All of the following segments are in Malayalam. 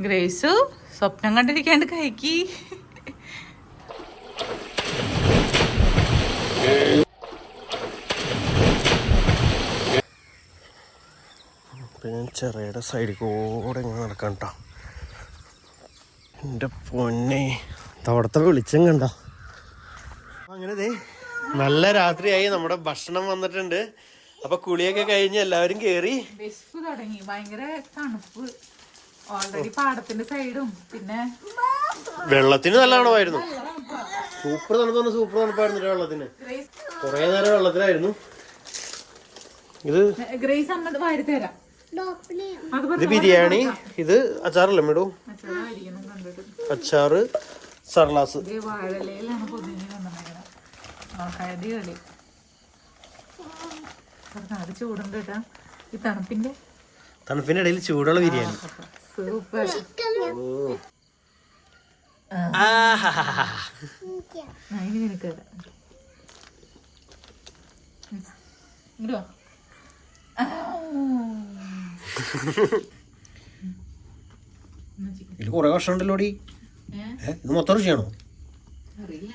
ഗ്രേസു സ്വപ്നം കണ്ടിരിക്കാണ്ട് കഴിക്കി. പിന്നെ ചെറിയുടെ സൈഡിൽ കൂടെ ഇങ്ങനെ നടക്കാം കേട്ടോ. എൻ്റെ പൊന്നെ അവിടുത്തെ വെളിച്ചം കണ്ട. അങ്ങനെ നല്ല രാത്രിയായി, നമ്മുടെ ഭക്ഷണം വന്നിട്ടുണ്ട്. അപ്പൊ കുളിയൊക്കെ കഴിഞ്ഞ് എല്ലാവരും കേറി. വിശപ്പ് തുടങ്ങി, ഭയങ്കര തണുപ്പ്. ഓൾറെഡി പാടത്തിന്റെ സൈഡും പിന്നെ വെള്ളത്തിന് നല്ല തണുപ്പായിരുന്നു. സൂപ്പർ തണുപ്പായിരുന്നു, സൂപ്പർ തണുപ്പായിരുന്നു വെള്ളത്തിന്. കൊറേ നേരം വെള്ളത്തിലായിരുന്നു. ഇത് ഗ്രേസ് അമ്മ വാരി തരാം. ഇത് ബിരിയാണി, ഇത് അച്ചാറല്ലേ മേഡു, അച്ചാറ്, സർലാസ്. വാഴലയിലാണ് പൊതിഞ്ഞ് കളി. ചൂടുണ്ട് കേട്ടാ. ഈ തണുപ്പിന്റെ ഇടയിൽ ചൂടുള്ള ബിരിയാണി സൂപ്പർ. നിനക്ക് ഇങ്ങോ ഇതിൽ കൊറേ കഷ്ടം ഉണ്ടല്ലോടി. ഇത് മൊത്തം ചെയ്യണോ? അറിയില്ല.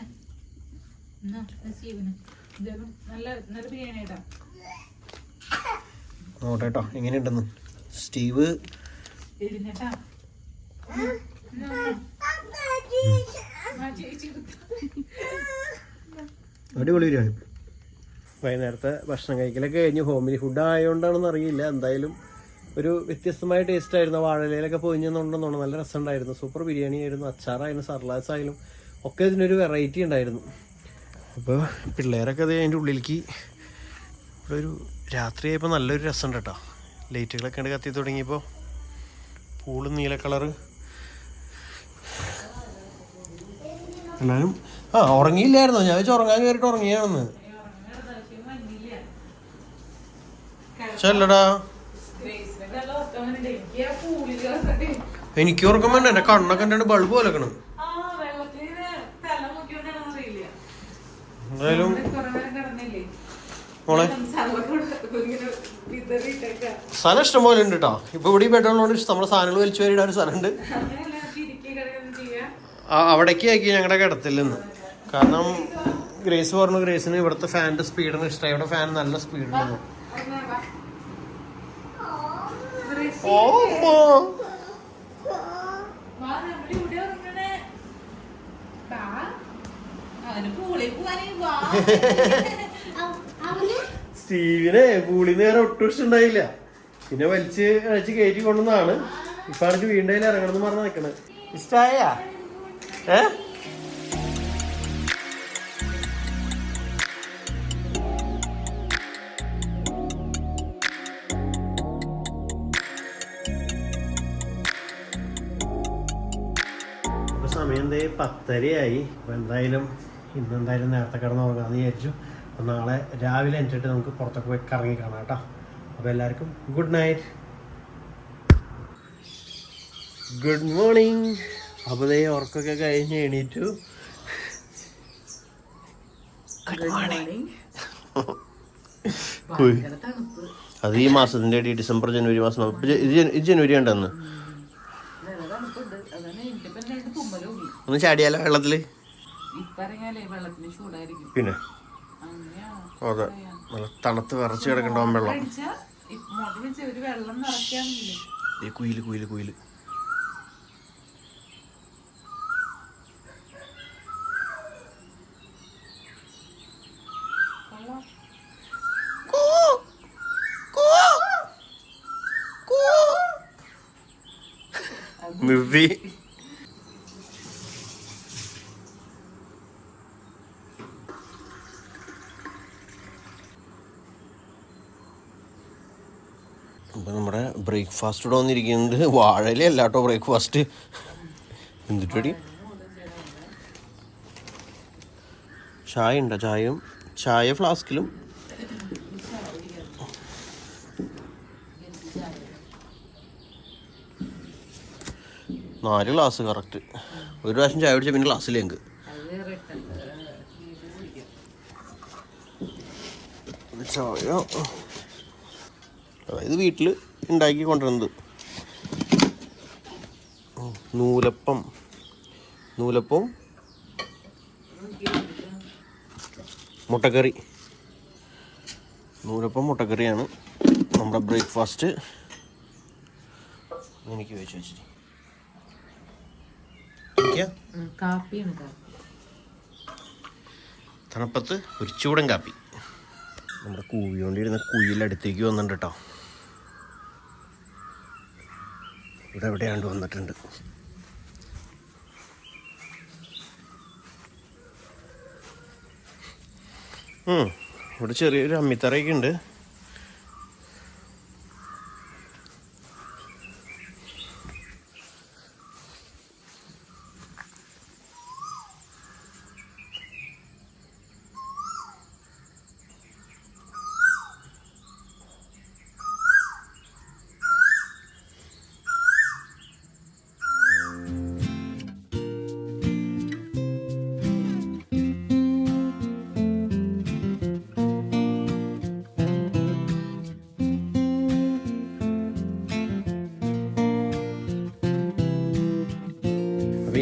നോട്ടെ കേട്ടോ എങ്ങനെയുണ്ടെന്ന്. സ്റ്റീവ് അടിപൊളി ബിരിയാണി. വൈകുന്നേരത്തെ ഭക്ഷണം കഴിക്കലൊക്കെ കഴിഞ്ഞ് ഹോംലി ഫുഡ് ആയതുകൊണ്ടാണെന്ന് അറിയില്ല, എന്തായാലും ഒരു വ്യത്യസ്തമായ ടേസ്റ്റ് ആയിരുന്നു. വാഴയിലൊക്കെ പൊതിഞ്ഞെന്നുണ്ടെന്നാണ്, നല്ല രസമുണ്ടായിരുന്നു. സൂപ്പർ ബിരിയാണി ആയിരുന്നു, അച്ചാറായാലും സർലാസ് ആയാലും ഒക്കെ ഇതിനൊരു വെറൈറ്റി ഉണ്ടായിരുന്നു. അപ്പോൾ പിള്ളേരൊക്കെ അത് അതിൻ്റെ ഉള്ളിലേക്ക് ഇവിടെ ഒരു രാത്രിയായപ്പോൾ നല്ലൊരു രസമുണ്ട് കേട്ടോ. ലൈറ്റുകളൊക്കെ ഉണ്ട് കത്തി തുടങ്ങിയപ്പോൾ. പൂളും നീല കളറ്. എല്ലാവരും ഉറങ്ങിയില്ലായിരുന്നോ? ഞാൻ വെച്ച് ഉറങ്ങാൻ കയറിയിട്ട് ഉറങ്ങിയാണെന്ന്. ചെല്ലടാ, എനിക്ക് ഉറക്കം വേണ്ട. എന്റെ കണ്ണൊക്കെ എൻ്റെ ബൾബ് പോലെക്കണം. എന്തായാലും മോളെ സ്ഥലം ഇഷ്ടം പോലെ ഉണ്ട് കേട്ടോ. ഇപ്പൊ ഇവിടെ ബെഡുള്ളതുകൊണ്ട് നമ്മുടെ സാധനങ്ങൾ വലിച്ചു വരിടാൻ ഒരു സ്ഥലമുണ്ട്. അവിടേക്ക് ആക്കി ഞങ്ങളുടെ കിടത്തില്ലെന്ന്. കാരണം ഗ്രേസ് പറഞ്ഞു ഗ്രേസിന് ഇവിടുത്തെ ഫാനിന്റെ സ്പീഡിന് ഇഷ്ടമായി. ഇവിടെ ഫാൻ നല്ല സ്പീഡിലാണ്. സ്റ്റീവിനെ പൂളിൽ നേരെ ഒട്ടും ഇഷ്ടമുണ്ടായില്ല. പിന്നെ വലിച്ച് അഴിച്ച് കയറ്റി കൊണ്ടുവന്നാണ്. ഇപ്പൊ അടിച്ച് വീണ്ടും ഇറങ്ങണമെന്ന് പറഞ്ഞ് നിക്കണത്. ഇഷ്ടായ സമയം 10:30 അപ്പൊ എന്തായാലും ഇന്നെന്തായാലും നേരത്തെ കിടന്ന് ഉറങ്ങാന്ന് വിചാരിച്ചു. അപ്പം നാളെ രാവിലെ എണീറ്റിട്ട് നമുക്ക് പുറത്തൊക്കെ പോയി കറങ്ങി കാണാം കേട്ടോ. അപ്പോൾ എല്ലാവർക്കും ഗുഡ് നൈറ്റ്, ഗുഡ് മോർണിംഗ്. അപ്പോൾ ദേ ഉറക്കമൊക്കെ കഴിഞ്ഞ് എണീറ്റു. അത് ഈ മാസത്തിൻ്റെ ഡിസംബർ ജനുവരി മാസം. ഇത് ജനുവരി ഉണ്ടെന്ന് ഒന്ന് ചാടിയാലോ വെള്ളത്തില്? പിന്നെ അതെ, നല്ല തണുത്ത് വിറച്ച് കിടക്കണ്ടാവും വെള്ളം. കുയില് കുയില് കുയില്. നിർത്തി. അപ്പം നമ്മുടെ ബ്രേക്ക്ഫാസ്റ്റ് ഇവിടെ വന്നിരിക്കുന്നത് വാഴയിലല്ല കേട്ടോ. ബ്രേക്ക്ഫാസ്റ്റ് എന്തിട്ടടി? ചായ ഉണ്ടോ? ചായ ഫ്ലാസ്കിലും. നാല് ഗ്ലാസ് കറക്റ്റ്. ഒരു പ്രാവശ്യം ചായ കുടിച്ചാൽ പിന്നെ ഗ്ലാസ്സിലേക്ക്. ചായ അതായത് വീട്ടിൽ ഉണ്ടാക്കി കൊണ്ടുവരുന്നത്. നൂലപ്പവും മുട്ടക്കറി. നൂലപ്പം മുട്ടക്കറിയാണ് നമ്മുടെ ബ്രേക്ക്ഫാസ്റ്റ്. എനിക്ക് വെച്ച് വെച്ചിട്ട് തണുപ്പത്ത് ഒരു ചൂടൻ കാപ്പി. നമ്മുടെ കൂവിക്കൊണ്ടിരുന്ന കുയിലടുത്തേക്ക് വന്നിട്ടുണ്ട് കേട്ടോ. ഇവിടെ എവിടെയാണ്ട് വന്നിട്ടുണ്ട്. ഇവിടെ ചെറിയൊരു അമ്മിത്തറയൊക്കെ ഉണ്ട്.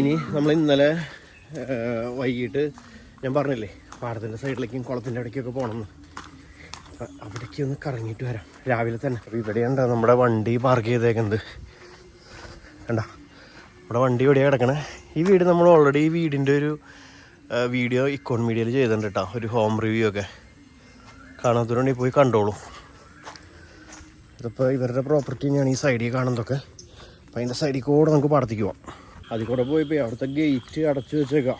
ഇനി നമ്മൾ ഇന്നലെ വൈകിട്ട് ഞാൻ പറഞ്ഞില്ലേ പാടത്തിൻ്റെ സൈഡിലേക്കും കുളത്തിൻ്റെ ഇടയ്ക്കൊക്കെ പോകണമെന്ന്. അപ്പം അവിടേക്ക് ഒന്ന് കറങ്ങിയിട്ട് വരാം രാവിലെ തന്നെ. അപ്പോൾ ഇവിടെയുണ്ടോ നമ്മുടെ വണ്ടി പാർക്ക് ചെയ്തേക്കുന്നത് കണ്ട. നമ്മുടെ വണ്ടി ഇവിടെയാണ് കിടക്കണേ. ഈ വീട് നമ്മൾ ഓൾറെഡി ഈ വീടിൻ്റെ ഒരു വീഡിയോ ഇക്കോൺ മീഡിയയിൽ ചെയ്തിട്ടുണ്ട് കേട്ടോ. ഒരു ഹോം റിവ്യൂ ഒക്കെ കാണാത്തവരുണ്ടെങ്കിൽ പോയി കണ്ടോളൂ. ഇതിപ്പോൾ ഇവരുടെ പ്രോപ്പർട്ടി തന്നെയാണ് ഈ സൈഡിൽ കാണുന്നതൊക്കെ. അപ്പം അതിൻ്റെ സൈഡിൽ കൂടെ നമുക്ക് പാടത്തേക്ക് പോവാം. അതിൽ കൂടെ പോയിപ്പോൾ അവിടുത്തെ ഗേറ്റ് അടച്ചു വെച്ചേക്കാം.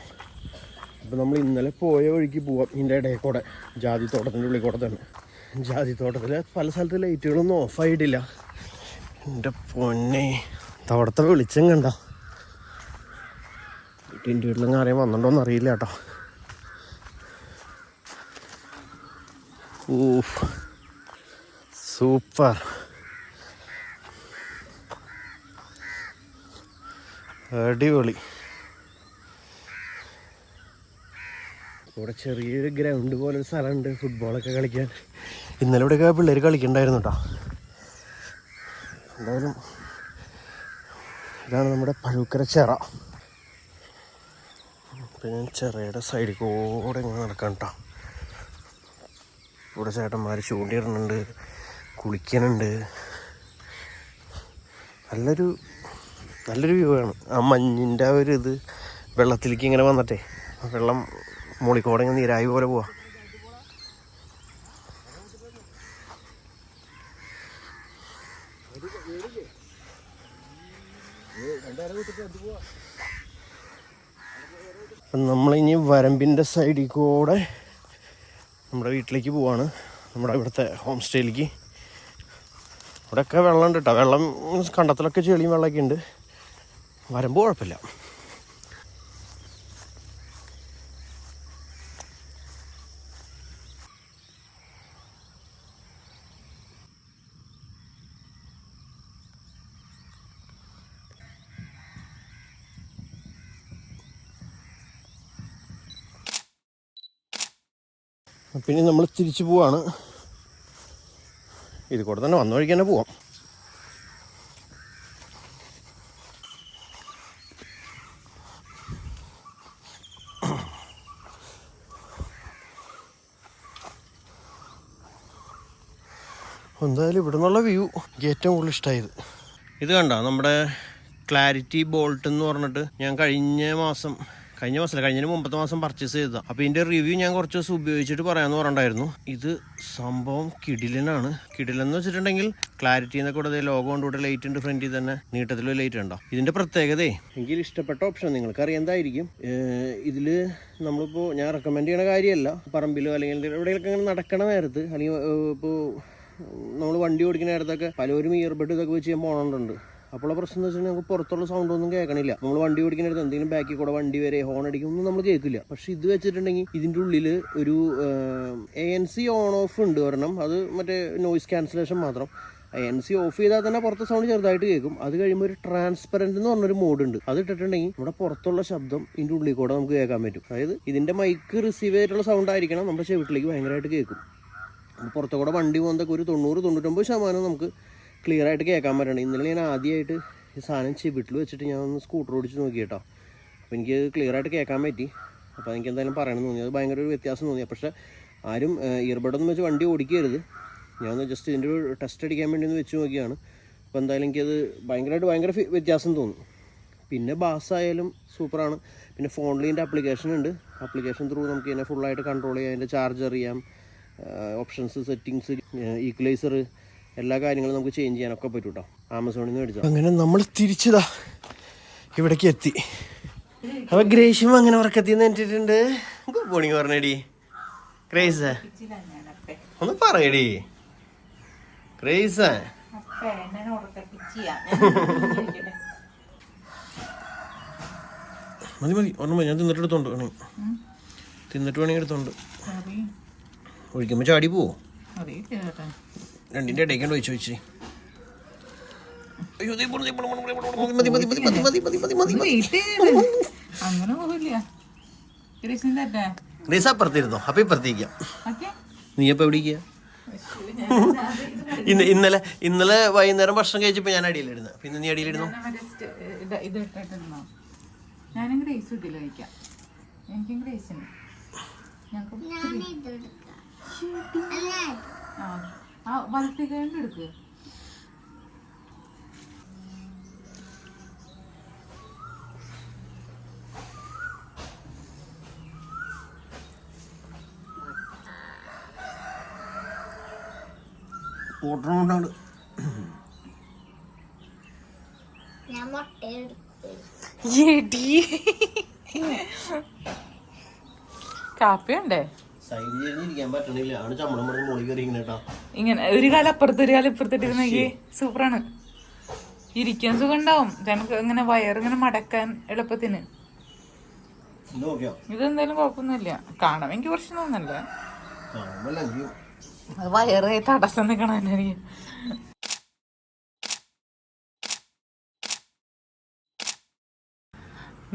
അപ്പോൾ നമ്മൾ ഇന്നലെ പോയ വഴിക്ക് പോവാം. ഇതിൻ്റെ ഇടയിൽ കൂടെ ജാതിത്തോട്ടത്തിൻ്റെ ഉള്ളിൽ കൂടെ തന്നെ. ജാതിത്തോട്ടത്തിൽ പല സ്ഥലത്ത് ലൈറ്റുകളൊന്നും ഓഫായിട്ടില്ല. എൻ്റെ പൊന്നെ അവിടുത്തെ വെളിച്ചം കണ്ട. വീട്ടിൻ്റെ വീട്ടിലും ആരെയും വന്നിട്ടുണ്ടോയെന്ന് അറിയില്ല കേട്ടോ. സൂപ്പർ. അടിപൊളി. ഇവിടെ ചെറിയൊരു ഗ്രൗണ്ട് പോലൊരു സ്ഥലമുണ്ട് ഫുട്ബോളൊക്കെ കളിക്കാൻ. ഇന്നലെ ഇവിടെയൊക്കെ പിള്ളേർ കളിക്കണ്ടായിരുന്നു കേട്ടോ. എന്തായാലും ഇതാണ് നമ്മുടെ പഴുക്കര ചിറ. പിന്നെ ചിറയുടെ സൈഡിൽ കൂടെ ഇങ്ങനെ നടക്കാം കേട്ടോ. ഇവിടെ ചേട്ടന്മാർ ചൂണ്ടിയിടുന്നുണ്ട്, കുളിക്കുന്നുണ്ട്. നല്ലൊരു വ്യൂ ആണ്. ആ മഞ്ഞിൻ്റെ ആ ഒരു ഇത് വെള്ളത്തിലേക്ക് ഇങ്ങനെ വന്നിട്ടേ വെള്ളം മുകളിൽക്കൂടെ ഇങ്ങനെ നീരായി പോലെ പോവാ. നമ്മളിനി വരമ്പിൻ്റെ സൈഡിൽ കൂടെ നമ്മുടെ വീട്ടിലേക്ക് പോവാണ്. നമ്മുടെ ഇവിടുത്തെ ഹോം സ്റ്റേയിലേക്ക്. ഇവിടെയൊക്കെ വെള്ളം ഉണ്ട് കേട്ടോ. വെള്ളം കണ്ടത്തിലൊക്കെ ചെളിയും വെള്ളമൊക്കെ ഉണ്ട്. വരമ്പ് കുഴപ്പമില്ല. പിന്നെ നമ്മൾ തിരിച്ചു പോവാണ്. ഇത് കൂടെ തന്നെ വന്ന വഴിക്ക് തന്നെ പോവാം. എന്തായാലും ഇവിടെ നിന്നുള്ള വ്യൂ ഏറ്റവും കൂടുതൽ ഇഷ്ടമായത് ഇത് കണ്ടോ. നമ്മുടെ ക്ലാരിറ്റി ബോൾട്ട് എന്ന് പറഞ്ഞിട്ട് ഞാൻ കഴിഞ്ഞതിന് മുമ്പത്തെ മാസം പർച്ചേസ് ചെയ്തതാണ്. അപ്പോൾ ഇതിൻ്റെ റിവ്യൂ ഞാൻ കുറച്ച് ദിവസം ഉപയോഗിച്ചിട്ട് പറയാമെന്ന് പറഞ്ഞിട്ടുണ്ടായിരുന്നു. ഇത് സംഭവം കിടിലനാണ്. കിടിലെന്ന് വെച്ചിട്ടുണ്ടെങ്കിൽ ക്ലാരിറ്റി എന്നൊക്കെ കൂടെ ലോഗോ കൊണ്ടുകൂടെ ലൈറ്റ് ഉണ്ട് ഫ്രണ്ടിൽ തന്നെ. നീട്ടത്തിലൊരു ലൈറ്റ് ഉണ്ടോ. ഇതിൻ്റെ പ്രത്യേകതയെ എനിക്ക് ഇഷ്ടപ്പെട്ട ഓപ്ഷൻ നിങ്ങൾക്ക് അറിയാതായിരിക്കും. ഇതിൽ നമ്മളിപ്പോൾ ഞാൻ റെക്കമെൻഡ് ചെയ്യണ കാര്യമല്ല. പറമ്പിലോ അല്ലെങ്കിൽ എവിടെയൊക്കെ അങ്ങനെ നടക്കണ നേരത്ത് അല്ലെങ്കിൽ ഇപ്പോൾ നമ്മൾ വണ്ടി ഓടിക്കുന്ന നേരത്തൊക്കെ പലരും ഇയർബഡ് ഇതൊക്കെ വെച്ച് ഞാൻ പോകണുണ്ട്. അപ്പോൾ പ്രശ്നം എന്ന് വെച്ചാൽ നമുക്ക് പുറത്തുള്ള സൗണ്ട് ഒന്നും കേൾക്കണില്ല. നമ്മൾ വണ്ടി ഓടിക്കുന്നിടത്ത് എന്തെങ്കിലും ബാക്കിൽ കൂടെ വണ്ടി വരെ ഹോൺ അടിക്കൊന്നും നമ്മൾ കേൾക്കില്ല. പക്ഷെ ഇത് വെച്ചിട്ടുണ്ടെങ്കിൽ ഇതിൻ്റെ ഉള്ളിൽ ഒരു ANC ഓൺ ഓഫ് ഉണ്ട് ഒരെണ്ണം. അത് മറ്റേ നോയിസ് ക്യാൻസലേഷൻ മാത്രം. ANC ഓഫ് ചെയ്താൽ തന്നെ പുറത്തെ സൗണ്ട് ചെറുതായിട്ട് കേൾക്കും. അത് കഴിയുമ്പോൾ ഒരു ട്രാൻസ്പെറൻറ്റ് എന്ന് പറഞ്ഞൊരു മോഡ് ഉണ്ട്. അത് ഇട്ടിട്ടുണ്ടെങ്കിൽ നമ്മുടെ പുറത്തുള്ള ശബ്ദം ഇതിൻ്റെ ഉള്ളിൽ കൂടെ നമുക്ക് കേൾക്കാൻ പറ്റും. അതായത് ഇതിൻ്റെ മൈക്ക് റിസീവ് ചെയ്തിട്ടുള്ള സൗണ്ട് ആയിരിക്കണം നമ്മുടെ ചെവിട്ടിലേക്ക് ഭയങ്കരമായിട്ട് കേൾക്കും. പുറത്തുകൂടെ വണ്ടി പോകുന്നതൊക്കെ ഒരു 90-99% നമുക്ക് ക്ലിയർ ആയിട്ട് കേൾക്കാൻ പറ്റണം. ഇന്നലെ ഞാൻ ആദ്യമായിട്ട് ഈ സാധനം ചെവിട്ടിൽ വെച്ചിട്ട് ഞാൻ ഒന്ന് സ്കൂട്ടർ ഓടിച്ച് നോക്കി കേട്ടോ. അപ്പോൾ എനിക്ക് ക്ലിയറായിട്ട് കേൾക്കാൻ പറ്റി. അപ്പോൾ എനിക്ക് എന്തായാലും പറയണമെന്ന് തോന്നി. അത് ഭയങ്കര ഒരു വ്യത്യാസം തോന്നി. പക്ഷേ ആരും ഇയർബഡൊന്നും വെച്ച് വണ്ടി ഓടിക്കരുത്. ഞാനൊന്ന് ജസ്റ്റ് ഇതിൻ്റെ ഒരു ടെസ്റ്റ് അടിക്കാൻ വേണ്ടി ഒന്ന് വെച്ച് നോക്കിയാണ്. അപ്പോൾ എന്തായാലും എനിക്കത് ഭയങ്കര വ്യത്യാസം തോന്നും. പിന്നെ ബാസായാലും സൂപ്പറാണ്. പിന്നെ ഫോണിൽ ഇതിൻ്റെ ആപ്ലിക്കേഷൻ ഉണ്ട്. ആപ്ലിക്കേഷൻ ത്രൂ നമുക്ക് ഇതിനെ ഫുള്ളായിട്ട് കൺട്രോൾ ചെയ്യാം. അതിൻ്റെ ചാർജ് അറിയാം, ഓപ്ഷൻസ്, സെറ്റിങ്സ്, ഈക്വലൈസർ, എല്ലാ കാര്യങ്ങളും നമുക്ക് ചേഞ്ച് ചെയ്യാനൊക്കെ പറ്റും കേട്ടോ. ആമസോണിൽ നിന്ന് മേടിച്ചു. അങ്ങനെ നമ്മൾ തിരിച്ചതാ ഇവിടേക്ക് എത്തി. അപ്പോൾ ഗ്രേഷ്യം അങ്ങനെ ഉറക്കത്തിന്ന് എന്നിട്ടുണ്ട്. ഗുഡ് മോർണിംഗ് പറഞ്ഞേടി ക്രേസ്. ഒന്ന് പറയടി ക്രേസ്. മതി ഓർമ്മ. ഞാൻ തിന്നിട്ട് എടുത്തോണ്ട് വേണമെങ്കിൽ എടുത്തോണ്ട് ഒഴിക്കുമ്പോൾ ചാടി പോവോ? രണ്ടിൻ്റെ ഇടയ്ക്കാണ്ട് ഒഴിച്ചു വെച്ച്. അയ്യോ ഗ്രേസ് അപ്പുറത്തിരുന്നോ? അപ്പൊ ഇപ്പുറത്തേക്കാം. നീ അപ്പൊ എവിടേക്കാ? ഇന്നലെ വൈകുന്നേരം ഭക്ഷണം കഴിച്ചപ്പോ ഞാൻ അടിയിലിരുന്നു. പിന്നെ നീ അടിയിലിരുന്നു. ഞാനും ഗ്രേസ് ഇതിൽ കഴിക്കാം. എനിക്കും ഗ്രേസിന് വലത്തേക്ക് എടുക്ക്. ഓട്ടറുകൊണ്ടാണ് കാപ്പിയുണ്ടേ. ഇങ്ങനെ ഒരു കാലം അപ്പുറത്ത് ഒരു കാലം ഇപ്പുറത്തിട്ടിരുന്നെങ്കിൽ സൂപ്പറാണ്. ഇരിക്കാൻ സുഖം ഉണ്ടാവും. നമുക്ക് ഇങ്ങനെ വയറിങ്ങനെ മടക്കാൻ എളുപ്പത്തിന്. ഇതെന്തായാലും കുഴപ്പമൊന്നുമില്ല. കാണാൻ എനിക്ക് പ്രശ്നമൊന്നുമല്ല. അത് വയറ് തടസ്സം നിൽക്കണം.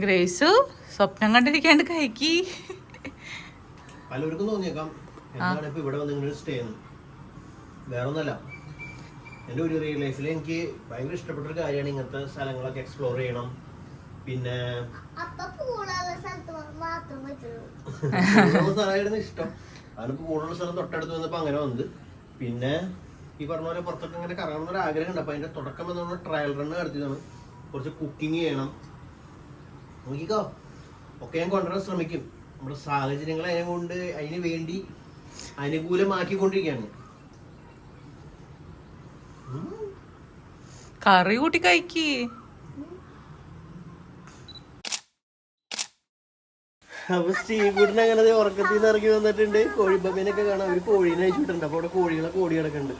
ഗ്രേസു സ്വപ്നം കണ്ടിരിക്കാണ്ട് കഴിക്കി. പലർക്കും തോന്നിയേക്കാം എന്താണ് ഇപ്പൊ ഇവിടെ വന്ന് സ്റ്റേ ചെയ്യുന്നത്. വേറെ ഒന്നല്ല, എൻ്റെ ഒരു റിയൽ ലൈഫിൽ എനിക്ക് ഭയങ്കര ഇഷ്ടപ്പെട്ട ഒരു കാര്യമാണ് ഇങ്ങനത്തെ സ്ഥലങ്ങളൊക്കെ എക്സ്പ്ലോർ ചെയ്യണം. പിന്നെ സ്ഥലമായിരുന്നു ഇഷ്ടം. അതിനിപ്പോ കൂടുതലുള്ള സ്ഥലം തൊട്ടടുത്ത് വന്നപ്പോ അങ്ങനെ വന്നത്. പിന്നെ ഈ പറഞ്ഞ പോലെ പുറത്തൊക്കെ ഇങ്ങനെ കറങ്ങണം എന്നൊരു ആഗ്രഹം ഉണ്ട്. അപ്പൊ അതിന്റെ തുടക്കം എന്ന് ട്രയൽ റണ്ണ് നടത്തിയതാണ്. കുറച്ച് കുക്കിംഗ് ചെയ്യണം. നോക്കിക്കോ, ഒക്കെ ഞാൻ കൊണ്ടുവരാൻ ശ്രമിക്കും. നമ്മുടെ സാഹചര്യങ്ങൾ അതിനെ കൊണ്ട് അതിന് വേണ്ടി അനുകൂലമാക്കിക്കൊണ്ടിരിക്കുകയാണ്. കറി കൂട്ടി കഴിക്ക്. അപ്പൊ സ്റ്റീവൂട്ടിന് അങ്ങനെ ഉറക്കത്തിൽ നിന്ന് ഇറങ്ങി വന്നിട്ടുണ്ട്. കോഴിപ്പമ്മേനൊക്കെ കാണാൻ അവര് കോഴീനെ അയച്ചിട്ടുണ്ട്. അപ്പൊ അവിടെ കോഴി കിടക്കുന്നുണ്ട്.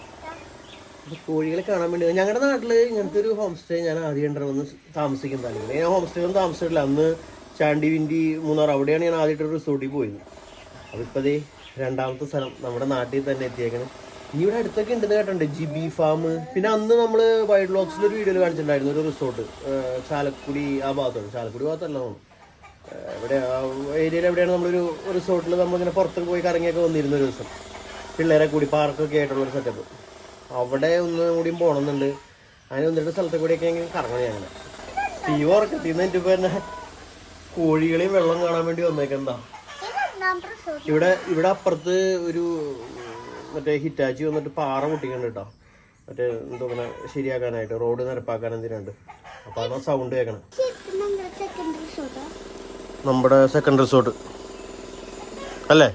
അപ്പൊ കോഴികളെ കാണാൻ വേണ്ടി ഞങ്ങളുടെ നാട്ടില് ഇങ്ങനത്തെ ഒരു ഹോം സ്റ്റേ ഞാൻ ആദ്യം വന്ന് താമസിക്കുന്നതാണ്. ഞാൻ ഹോം സ്റ്റേ ഒന്നും താമസിച്ചിട്ടില്ല. അന്ന് ചാണ്ടി വിൻഡി മൂന്നാർ അവിടെയാണ് ഞാൻ ആദ്യമായിട്ട് റിസോർട്ടിൽ പോയത്. അപ്പോൾ ഇപ്പതേ രണ്ടാമത്തെ സ്ഥലം നമ്മുടെ നാട്ടിൽ തന്നെ എത്തിയേക്കണം. ഇനി ഇവിടെ അടുത്തൊക്കെ ഉണ്ടെന്ന് കേട്ടിട്ടുണ്ട്, ജിബി ഫാം. പിന്നെ അന്ന് നമ്മൾ വൈഡ് വ്ളോഗ്സിലൊരു വീഡിയോയിൽ കാണിച്ചിട്ടുണ്ടായിരുന്നു ഒരു റിസോർട്ട് ചാലക്കുടി ആ ഭാഗത്താണ്. ചാലക്കുടി ഭാഗത്തല്ല തോന്നുന്നു. ഇവിടെ ആ ഏരിയയിൽ എവിടെയാണ് നമ്മളൊരു റിസോർട്ടിൽ നമ്മളിങ്ങനെ പുറത്തൊക്കെ പോയി കറങ്ങിയൊക്കെ വന്നിരുന്ന ഒരു ദിവസം, പിള്ളേരെ കൂടി പാർക്കൊക്കെ ആയിട്ടുള്ളൊരു സെറ്റപ്പ്. അവിടെ ഒന്നും കൂടിയും പോകണമെന്നുണ്ട്. അതിന് ഒന്നിട്ട് സ്ഥലത്തെ കൂടിയൊക്കെ ഇങ്ങനെ കറങ്ങണം. ഞങ്ങൾ ടീവ് ഉറക്കത്തിൽ നിന്ന് എൻ്റെ തന്നെ കോഴികളെയും വെള്ളം കാണാൻ വേണ്ടി വന്നേക്കെന്താ. ഇവിടെ അപ്പുറത്ത് ഒരു മറ്റേ ഹിറ്റാച്ചി വന്നിട്ട് പാറ പൊട്ടിക്കണ്ട് കേട്ടോ. മറ്റേ എന്തോ ഇങ്ങനെ ശരിയാക്കാനായിട്ട് റോഡ് നിരപ്പാക്കാൻ എന്തിനുണ്ട്. അപ്പൊ അതാ സൗണ്ട് കേൾക്കണം. നമ്മുടെ സെക്കൻഡ് റിസോർട്ട് അല്ലേ?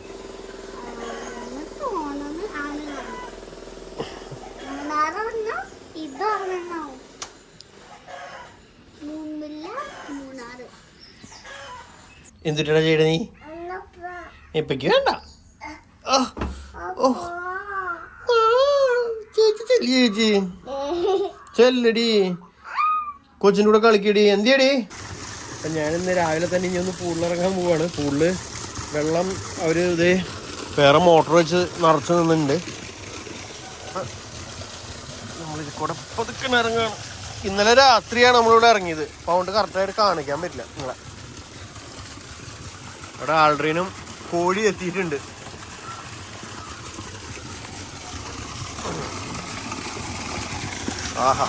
എന്തിട്ടാ ചെയ്യണ നീ? ഇപ്പക്ക് വേണ്ട. ചേച്ചി ചേച്ചി ചെല്ലടി, കൊച്ചിൻ്റെ കൂടെ കളിക്കടി. എന്തിയടി? അപ്പം ഞാനിന്ന് രാവിലെ തന്നെ ഇനി ഒന്ന് പൂളിലിറങ്ങാൻ പോവാണ്. പൂളിൽ വെള്ളം അവർ ഇത് വേറെ മോട്ടർ വെച്ച് നിറച്ച് നിന്നുണ്ട്. നമ്മളിത് കൂടെ പതുക്കെ ഇറങ്ങുകയാണ്. ഇന്നലെ രാത്രിയാണ് നമ്മളിവിടെ ഇറങ്ങിയത്. അപ്പോൾ അതുകൊണ്ട് കറക്റ്റായിട്ട് കാണിക്കാൻ പറ്റില്ല നിങ്ങളെ. ഇവിടെ ആൾഡ്രീനും കോഴി എത്തിയിട്ടുണ്ട്. ആഹാ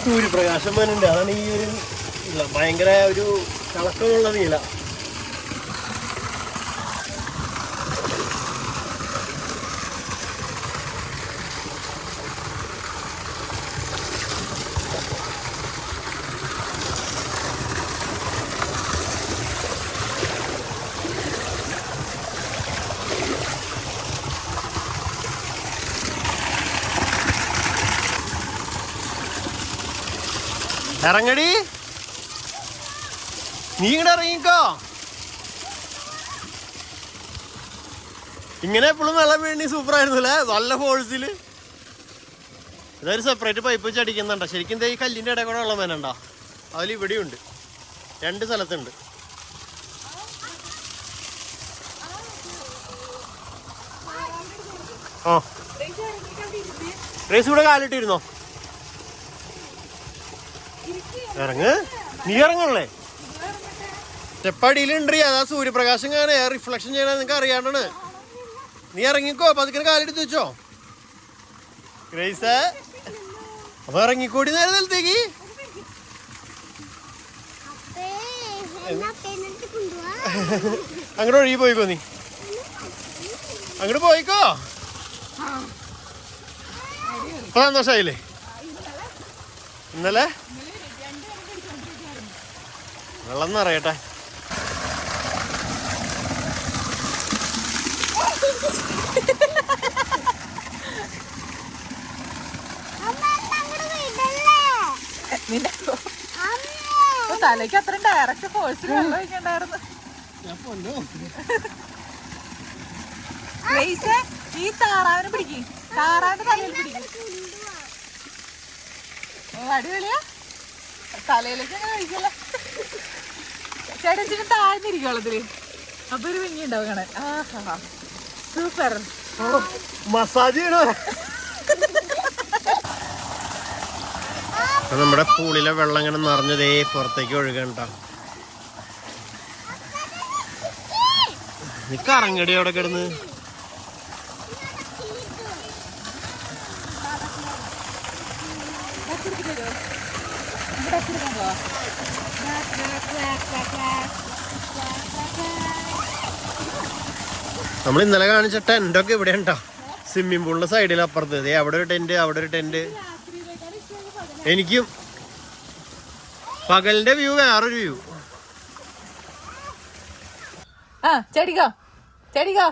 സൂര്യപ്രകാശം വരുന്നുണ്ട്. അതാണ് ഈ ഒരു ഭയങ്കര ഒരു കളക്കമുള്ള നീല. ഇറങ്ങടി, നീ ഇങ്ങടെ ഇറങ്ങിക്കോ. ഇങ്ങനെ എപ്പോഴും വെള്ളം വീണി സൂപ്പറായിരുന്നു അല്ലേ, നല്ല ഫോഴ്സില്. ഇതൊരു സെപ്പറേറ്റ് പൈപ്പ് വെച്ച് അടിക്കുന്നുണ്ടോ ശരിക്കും. ഈ കല്ലിൻ്റെ ഇടയിൽ കൂടെ വെള്ളം വേനണ്ടോ, അതിൽ ഇവിടെയുണ്ട്, 2 സ്ഥലത്തുണ്ട്. ആ റേസ് കൂടെ കാലിട്ടിരുന്നോ? ഇറങ്ങ്, നീ ഇറങ്ങണല്ലേ. സ്റ്റെപ്പടിയിലുണ്ടീ, അതാ സൂര്യപ്രകാശം കാണേ റിഫ്ലക്ഷൻ ചെയ്യണ നിനക്ക് അറിയാണ്ടാണ്. നീ ഇറങ്ങിക്കോ, പതുക്കെ കാലെടുത്ത് വെച്ചോ ഗ്രേസ്. അപ്പൊ ഇറങ്ങിക്കോടി നേരെ നിലത്തേക്ക്. അങ്ങോട്ട് ഒഴുകി പോയിക്കോ, നീ അങ്ങോട്ട് പോയിക്കോ. ഇപ്പൊ സന്തോഷായില്ലേ? ഇന്നലെ വെള്ളം നിറയട്ടെ. തലയ്ക്ക് അത്രയും ഡയറക്റ്റ് ഫോഴ്സിൽ വെള്ളം ഒഴിക്കണ്ടായിരുന്നു. ഈ താറാവിനെ പിടിക്കും, താറാവിന്റെ തലയിൽ പിടിക്കും. അടിപൊളിയാ, തലയിലേക്ക് അങ്ങനെ ഒഴിക്കല്ലേ. ചേട്ടൻ ഇച്ചിരി താഴ്ന്നിരിക്കും വെള്ളത്തില്, അപ്പൊ ഒരു ഭംഗി ഉണ്ടാവും കാണാൻ. ആഹാ സൂപ്പർ. മസാജ് ചെയ്യണോ? നമ്മുടെ പൂളിലെ വെള്ളം ഇങ്ങനെ നിറഞ്ഞതേ പുറത്തേക്ക് ഒഴുകണ്ട. നീ കറങ്ങടി അവിടെ കിടന്ന്. നമ്മൾ ഇന്നലെ കാണിച്ച ടെന്റൊക്കെ ഇവിടെ ഉണ്ടോ, സ്വിമ്മിംഗ് പൂളിന്റെ സൈഡിൽ അപ്പുറത്ത്. അവിടെ ഒരു ടെന്റ്, അവിടെ ഒരു ടെന്റ്. എനിക്കും പകലിന്റെ വ്യൂ വേറൊരു വ്യൂ. ചെടിക്കോ ചെടിക്കോ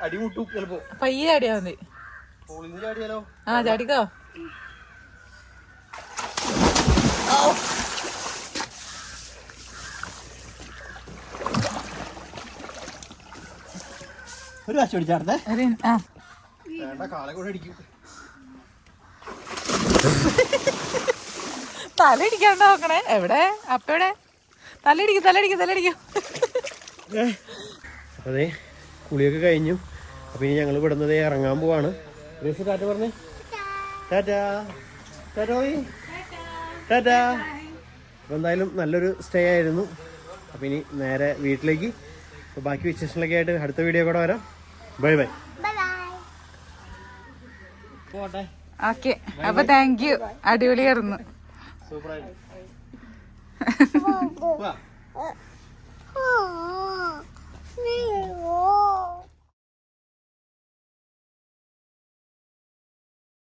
അടിമുട്ടും ചിലപ്പോ. പയ്യെ അടിയാ മതി. ചാടിയാലോ? ചാടിക്കോ. ഒരു കാശ് പിടിച്ചാർന്നേ. തല ഇടിക്കാണ്ട് നോക്കണേ. എവിടെ അപ്പയുടെ തലയിടിക്കും, തലയിടിക്കും, തലയിടിക്കും. അതെ, കുളിയൊക്കെ കഴിഞ്ഞു. അപ്പൊ ഇനി ഞങ്ങൾ ഇവിടുന്ന് ഇറങ്ങാൻ പോവാണ്. ടാറ്റ പറഞ്ഞേ. ടാറ്റാ ടാറ്റോയി ടാറ്റാ. അപ്പൊ എന്തായാലും നല്ലൊരു സ്റ്റേ ആയിരുന്നു. അപ്പൊ ഇനി നേരെ വീട്ടിലേക്ക്. അപ്പൊ ബാക്കി വിശേഷങ്ങളൊക്കെ ആയിട്ട് അടുത്ത വീഡിയോ കൂടെ വരാം. Bye bye. പോട്ടെ. ഓക്കെ, അപ്പൊ താങ്ക് യു. അടിപൊളിയായിരുന്നു. സൂപ്പറായിരുന്നു.